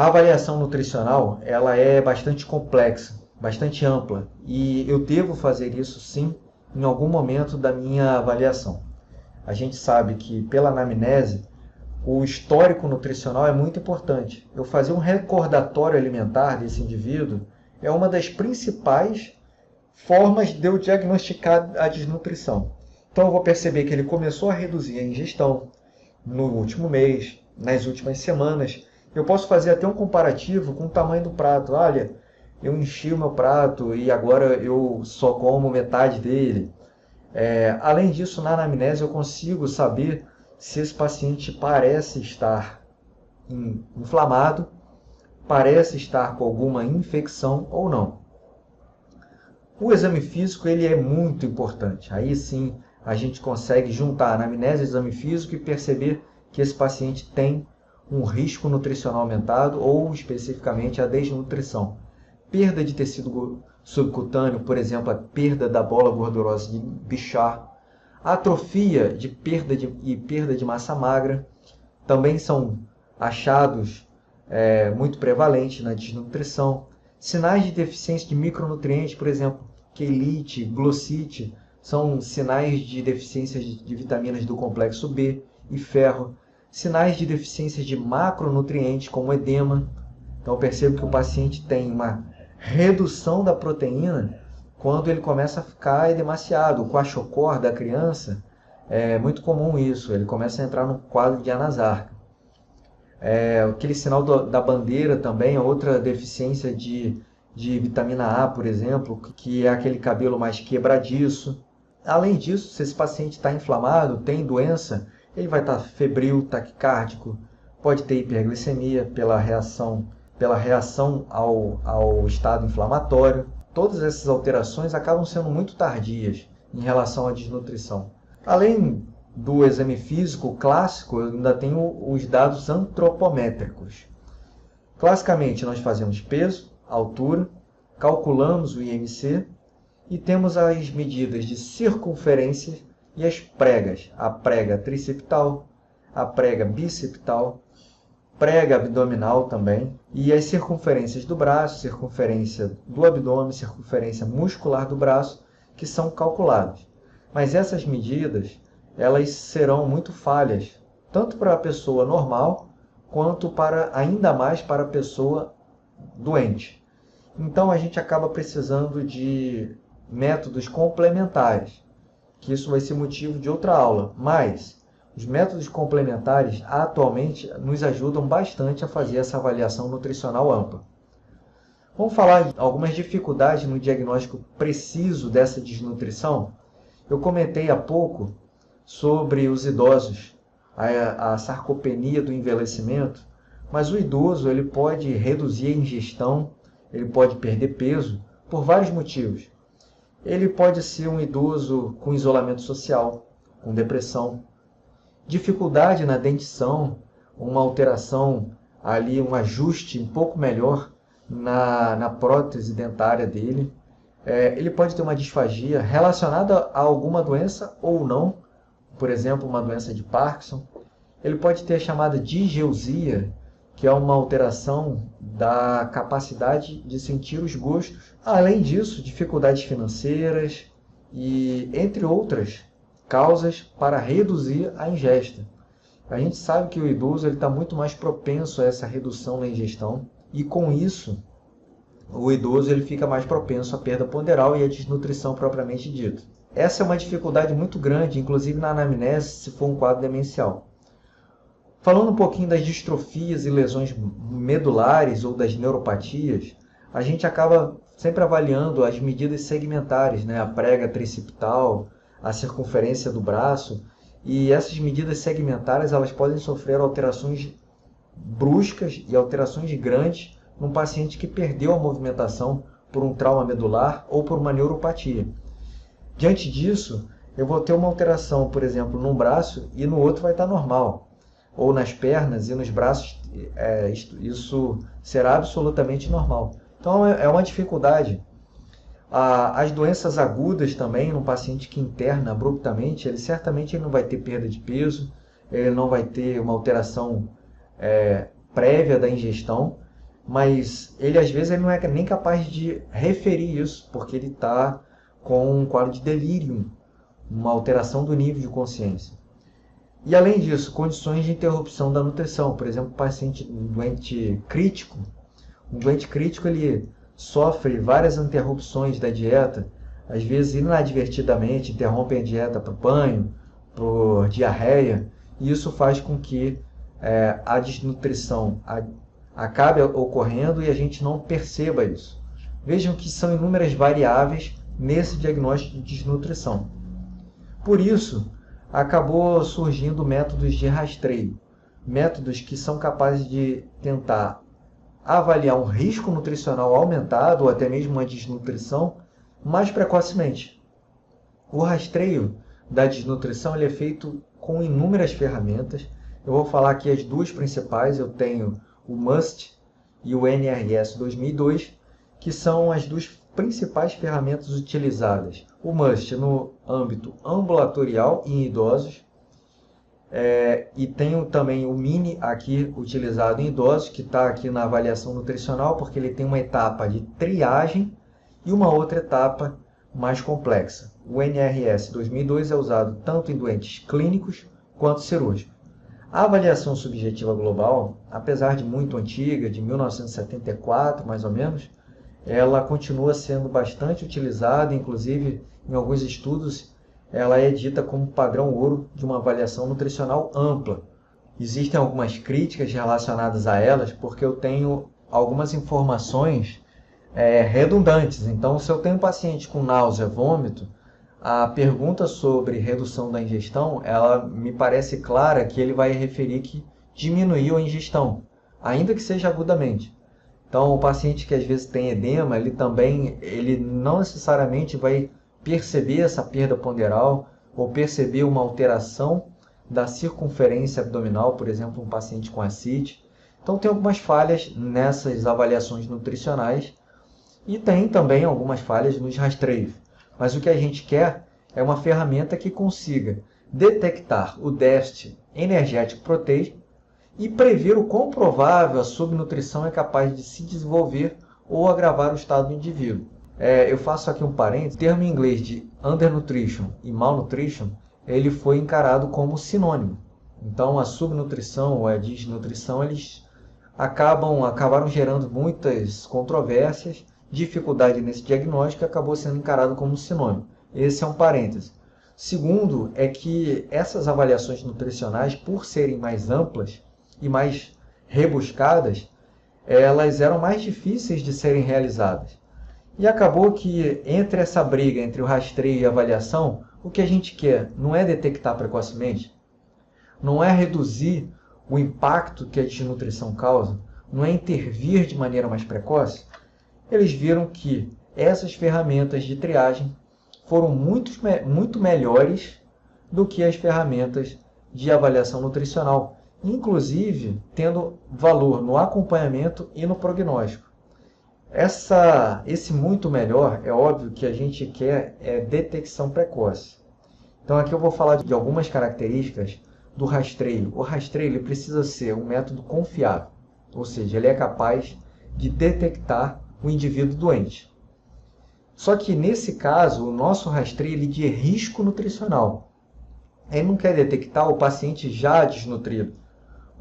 A avaliação nutricional, ela é bastante complexa, bastante ampla, e eu devo fazer isso sim em algum momento da minha avaliação. A gente sabe que pela anamnese, o histórico nutricional é muito importante. Eu fazer um recordatório alimentar desse indivíduo é uma das principais formas de eu diagnosticar a desnutrição. Então eu vou perceber que ele começou a reduzir a ingestão no último mês, nas últimas semanas. Eu posso fazer até um comparativo com o tamanho do prato. Olha, eu enchi o meu prato e agora eu só como metade dele. Além disso, na anamnese eu consigo saber se esse paciente parece estar inflamado, parece estar com alguma infecção ou não. O exame físico ele é muito importante. Aí sim a gente consegue juntar a anamnese e o exame físico e perceber que esse paciente tem um risco nutricional aumentado ou especificamente a desnutrição. Perda de tecido subcutâneo, por exemplo, a perda da bola gordurosa de Bichat, atrofia de perda de massa magra, também são achados muito prevalentes na desnutrição. Sinais de deficiência de micronutrientes, por exemplo, quelite, glossite, são sinais de deficiência de vitaminas do complexo B e ferro. Sinais de deficiência de macronutrientes, como edema. Então, eu percebo que o paciente tem uma redução da proteína quando ele começa a ficar edemaciado. O kwashiorkor da criança, é muito comum isso, ele começa a entrar no quadro de anasarca. Aquele sinal da bandeira também é outra deficiência de vitamina A, por exemplo, que é aquele cabelo mais quebradiço. Além disso, se esse paciente está inflamado, tem doença, ele vai estar febril, taquicárdico, pode ter hiperglicemia pela reação ao estado inflamatório. Todas essas alterações acabam sendo muito tardias em relação à desnutrição. Além do exame físico clássico, eu ainda tenho os dados antropométricos. Classicamente, nós fazemos peso, altura, calculamos o IMC e temos as medidas de circunferência e as pregas. A prega triciptal, a prega biciptal, prega abdominal também, e as circunferências do braço, circunferência do abdômen, circunferência muscular do braço, que são calculadas. Mas essas medidas, elas serão muito falhas, tanto para a pessoa normal, quanto ainda mais para a pessoa doente. Então a gente acaba precisando de métodos complementares, que isso vai ser motivo de outra aula, mas os métodos complementares atualmente nos ajudam bastante a fazer essa avaliação nutricional ampla. Vamos falar de algumas dificuldades no diagnóstico preciso dessa desnutrição? Eu comentei há pouco sobre os idosos, a sarcopenia do envelhecimento, mas o idoso ele pode reduzir a ingestão, ele pode perder peso por vários motivos. Ele pode ser um idoso com isolamento social, com depressão, dificuldade na dentição, uma alteração ali, um ajuste um pouco melhor na prótese dentária dele. Ele pode ter uma disfagia relacionada a alguma doença ou não, por exemplo, uma doença de Parkinson. Ele pode ter a chamada digeusia, que é uma alteração da capacidade de sentir os gostos. Além disso, dificuldades financeiras e entre outras causas para reduzir a ingesta. A gente sabe que o idoso está muito mais propenso a essa redução na ingestão e com isso o idoso ele fica mais propenso à perda ponderal e à desnutrição propriamente dita. Essa é uma dificuldade muito grande, inclusive na anamnese, se for um quadro demencial. Falando um pouquinho das distrofias e lesões medulares ou das neuropatias, a gente acaba sempre avaliando as medidas segmentares, né? A prega tricipital, a circunferência do braço, e essas medidas segmentares elas podem sofrer alterações bruscas e alterações grandes num paciente que perdeu a movimentação por um trauma medular ou por uma neuropatia. Diante disso, eu vou ter uma alteração, por exemplo, num braço e no outro vai estar normal. Ou nas pernas e nos braços, isso será absolutamente normal. Então, é uma dificuldade. As doenças agudas também, num paciente que interna abruptamente, ele certamente não vai ter perda de peso, ele não vai ter uma alteração prévia da ingestão, mas ele às vezes ele não é nem capaz de referir isso, porque ele está com um quadro de delírio, uma alteração do nível de consciência. E além disso, condições de interrupção da nutrição, por exemplo, paciente doente crítico. Um doente crítico ele sofre várias interrupções da dieta, às vezes inadvertidamente interrompem a dieta por banho, por diarreia, e isso faz com que a desnutrição acabe ocorrendo e a gente não perceba isso. Vejam que são inúmeras variáveis nesse diagnóstico de desnutrição. Por isso, acabou surgindo métodos de rastreio, métodos que são capazes de tentar avaliar um risco nutricional aumentado ou até mesmo uma desnutrição mais precocemente. O rastreio da desnutrição ele é feito com inúmeras ferramentas. Eu vou falar aqui as duas principais. Eu tenho o MUST e o NRS 2002, que são as duas principais ferramentas utilizadas. O MUST no âmbito ambulatorial em idosos, e tenho também o MINI aqui utilizado em idosos, que está aqui na avaliação nutricional, porque ele tem uma etapa de triagem e uma outra etapa mais complexa. O NRS 2002 é usado tanto em doentes clínicos quanto cirúrgicos. A avaliação subjetiva global, apesar de muito antiga, de 1974 mais ou menos, ela continua sendo bastante utilizada, inclusive em alguns estudos ela é dita como padrão ouro de uma avaliação nutricional ampla. Existem algumas críticas relacionadas a elas, porque eu tenho algumas informações redundantes. Então, se eu tenho um paciente com náusea, vômito, a pergunta sobre redução da ingestão, ela me parece clara que ele vai referir que diminuiu a ingestão, ainda que seja agudamente. Então, o paciente que às vezes tem edema, ele não necessariamente vai perceber essa perda ponderal ou perceber uma alteração da circunferência abdominal, por exemplo, um paciente com ascite. Então, tem algumas falhas nessas avaliações nutricionais e tem também algumas falhas nos rastreios. Mas o que a gente quer é uma ferramenta que consiga detectar o déficit energético proteico e prever o quão provável a subnutrição é capaz de se desenvolver ou agravar o estado do indivíduo. Eu faço aqui um parênteses, o termo em inglês de undernutrition e malnutrition, ele foi encarado como sinônimo. Então, a subnutrição ou a desnutrição, eles acabaram gerando muitas controvérsias, dificuldade nesse diagnóstico e acabou sendo encarado como sinônimo. Esse é um parêntese. Segundo, é que essas avaliações nutricionais, por serem mais amplas e mais rebuscadas, elas eram mais difíceis de serem realizadas. E acabou que entre essa briga entre o rastreio e a avaliação, o que a gente quer não é detectar precocemente, não é reduzir o impacto que a desnutrição causa, não é intervir de maneira mais precoce. Eles viram que essas ferramentas de triagem foram muito melhores do que as ferramentas de avaliação nutricional, inclusive tendo valor no acompanhamento e no prognóstico. Esse muito melhor, é óbvio que a gente quer detecção precoce. Então aqui eu vou falar de algumas características do rastreio. O rastreio ele precisa ser um método confiável, ou seja, ele é capaz de detectar o indivíduo doente. Só que nesse caso, o nosso rastreio ele é de risco nutricional. Ele não quer detectar o paciente já desnutrido,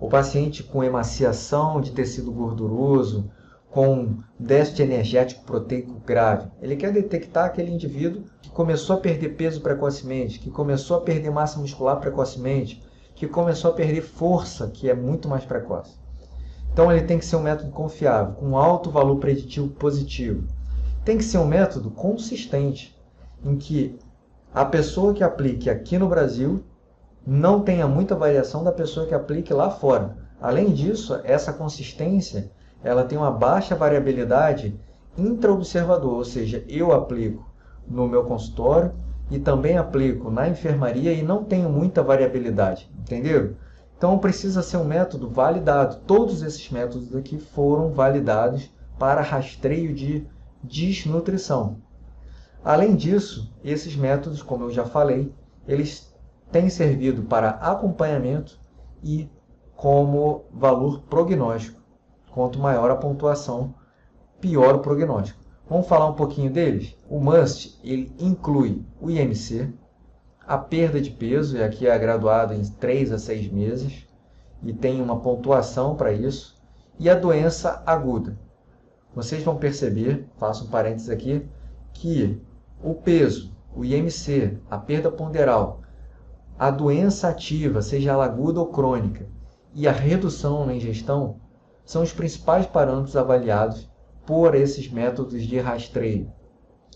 o paciente com emaciação de tecido gorduroso, com déficit energético proteico grave. Ele quer detectar aquele indivíduo que começou a perder peso precocemente, que começou a perder massa muscular precocemente, que começou a perder força, que é muito mais precoce. Então ele tem que ser um método confiável, com alto valor preditivo positivo. Tem que ser um método consistente, em que a pessoa que aplique aqui no Brasil não tenha muita variação da pessoa que aplique lá fora. Além disso, essa consistência ela tem uma baixa variabilidade intra-observador, ou seja, eu aplico no meu consultório e também aplico na enfermaria e não tenho muita variabilidade, entenderam? Então precisa ser um método validado. Todos esses métodos aqui foram validados para rastreio de desnutrição. Além disso, esses métodos, como eu já falei, eles têm servido para acompanhamento e como valor prognóstico. Quanto maior a pontuação, pior o prognóstico. Vamos falar um pouquinho deles? O MUST, ele inclui o IMC, a perda de peso, e aqui é graduado em 3 a 6 meses, e tem uma pontuação para isso, e a doença aguda. Vocês vão perceber, faço um parênteses aqui, que o peso, o IMC, a perda ponderal, a doença ativa, seja ela aguda ou crônica, e a redução na ingestão, são os principais parâmetros avaliados por esses métodos de rastreio.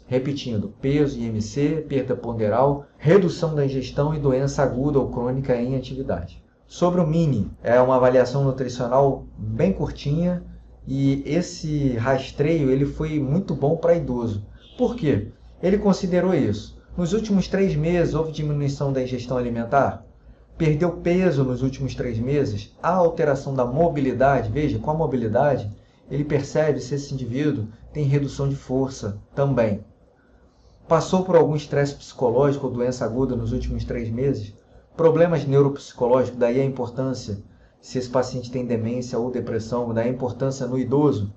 Repetindo, peso, IMC, perda ponderal, redução da ingestão e doença aguda ou crônica em atividade. Sobre o MINI, é uma avaliação nutricional bem curtinha e esse rastreio ele foi muito bom para idoso. Por quê? Ele considerou isso. Nos últimos 3 meses houve diminuição da ingestão alimentar? Perdeu peso nos últimos 3 meses? Há alteração da mobilidade? Veja, com a mobilidade, ele percebe se esse indivíduo tem redução de força também. Passou por algum estresse psicológico ou doença aguda nos últimos 3 meses? Problemas neuropsicológicos, daí a importância, se esse paciente tem demência ou depressão, daí a importância no idoso.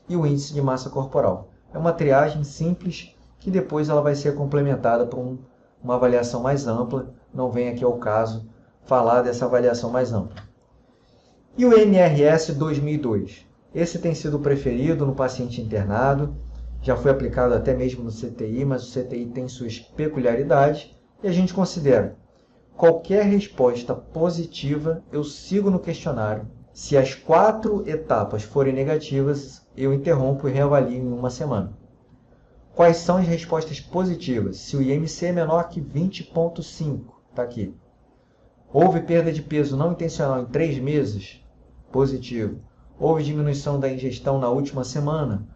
E o índice de massa corporal. É uma triagem simples que depois ela vai ser complementada por uma avaliação mais ampla. Não vem aqui ao caso falar dessa avaliação mais ampla. E o NRS 2002? Esse tem sido preferido no paciente internado, já foi aplicado até mesmo no CTI, mas o CTI tem suas peculiaridades e a gente considera qualquer resposta positiva, eu sigo no questionário. Se as 4 etapas forem negativas, eu interrompo e reavalio em 1 semana. Quais são as respostas positivas? Se o IMC é menor que 20,5, está aqui. Houve perda de peso não intencional em 3 meses? Positivo. Houve diminuição da ingestão na última semana?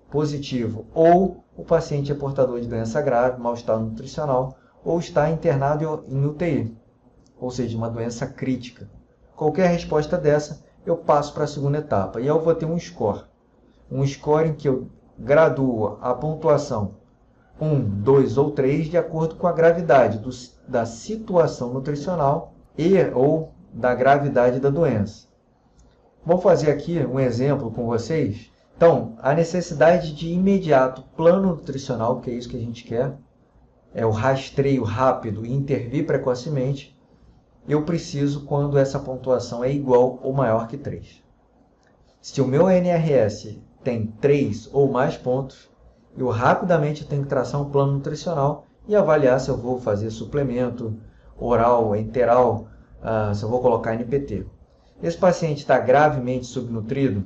Positivo. Ou o paciente é portador de doença grave, mal-estar nutricional, ou está internado em UTI, ou seja, uma doença crítica. Qualquer resposta dessa, eu passo para a segunda etapa. E eu vou ter um score. Um score em que eu graduo a pontuação 1, 2 ou 3 de acordo com a gravidade da situação nutricional e ou da gravidade da doença. Vou fazer aqui um exemplo com vocês. Então, a necessidade de imediato plano nutricional, que é isso que a gente quer, é o rastreio rápido e intervir precocemente, eu preciso quando essa pontuação é igual ou maior que 3. Se o meu NRS tem 3 ou mais pontos, eu rapidamente tenho que traçar um plano nutricional e avaliar se eu vou fazer suplemento oral, enteral, se eu vou colocar NPT. Esse paciente está gravemente subnutrido,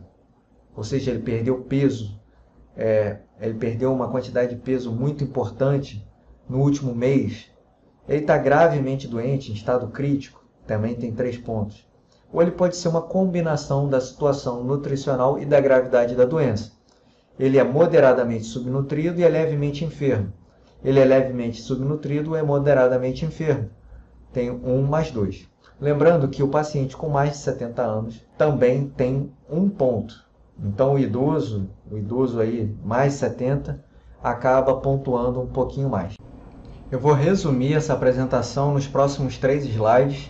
ou seja, ele perdeu peso, ele perdeu uma quantidade de peso muito importante no último mês, ele está gravemente doente, em estado crítico, também tem 3 pontos. Ou ele pode ser uma combinação da situação nutricional e da gravidade da doença. Ele é moderadamente subnutrido e é levemente enfermo. Ele é levemente subnutrido e é moderadamente enfermo. Tem 1 mais 2. Lembrando que o paciente com mais de 70 anos também tem 1 ponto. Então o idoso aí, mais 70, acaba pontuando um pouquinho mais. Eu vou resumir essa apresentação nos próximos 3 slides.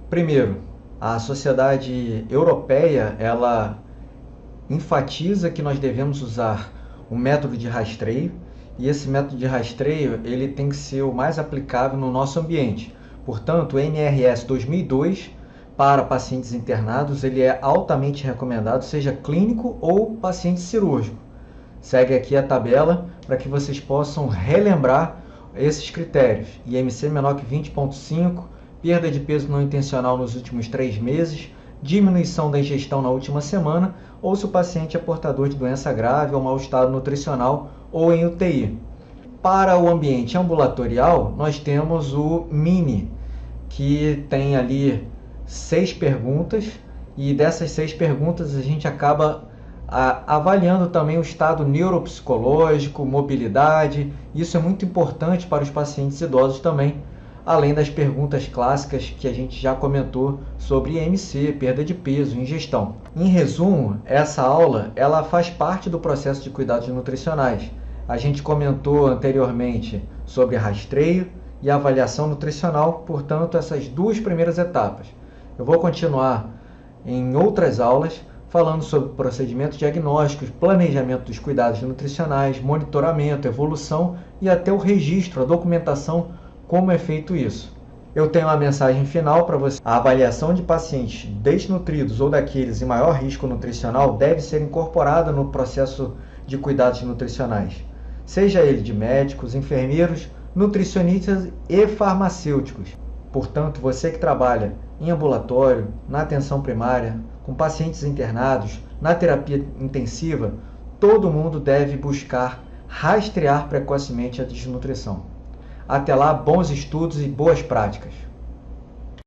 Primeiro, a Sociedade Europeia, ela enfatiza que nós devemos usar um método de rastreio, e esse método de rastreio ele tem que ser o mais aplicável no nosso ambiente. Portanto, o NRS 2002, para pacientes internados, ele é altamente recomendado, seja clínico ou paciente cirúrgico. Segue aqui a tabela para que vocês possam relembrar esses critérios. IMC menor que 20,5, perda de peso não intencional nos últimos 3 meses, diminuição da ingestão na última semana, ou se o paciente é portador de doença grave ou mau estado nutricional ou em UTI. Para o ambiente ambulatorial, nós temos o MINI, que tem ali 6 perguntas, e dessas 6 perguntas a gente acaba avaliando também o estado neuropsicológico, mobilidade. Isso é muito importante para os pacientes idosos também, além das perguntas clássicas que a gente já comentou sobre IMC, perda de peso, ingestão. Em resumo, essa aula ela faz parte do processo de cuidados nutricionais. A gente comentou anteriormente sobre rastreio e avaliação nutricional, portanto, essas 2 primeiras etapas. Eu vou continuar em outras aulas falando sobre procedimentos diagnósticos, planejamento dos cuidados nutricionais, monitoramento, evolução e até o registro, a documentação, como é feito isso. Eu tenho uma mensagem final para você. A avaliação de pacientes desnutridos ou daqueles em maior risco nutricional deve ser incorporada no processo de cuidados nutricionais, seja ele de médicos, enfermeiros, nutricionistas e farmacêuticos. Portanto, você que trabalha em ambulatório, na atenção primária, com pacientes internados, na terapia intensiva, todo mundo deve buscar rastrear precocemente a desnutrição. Até lá, bons estudos e boas práticas.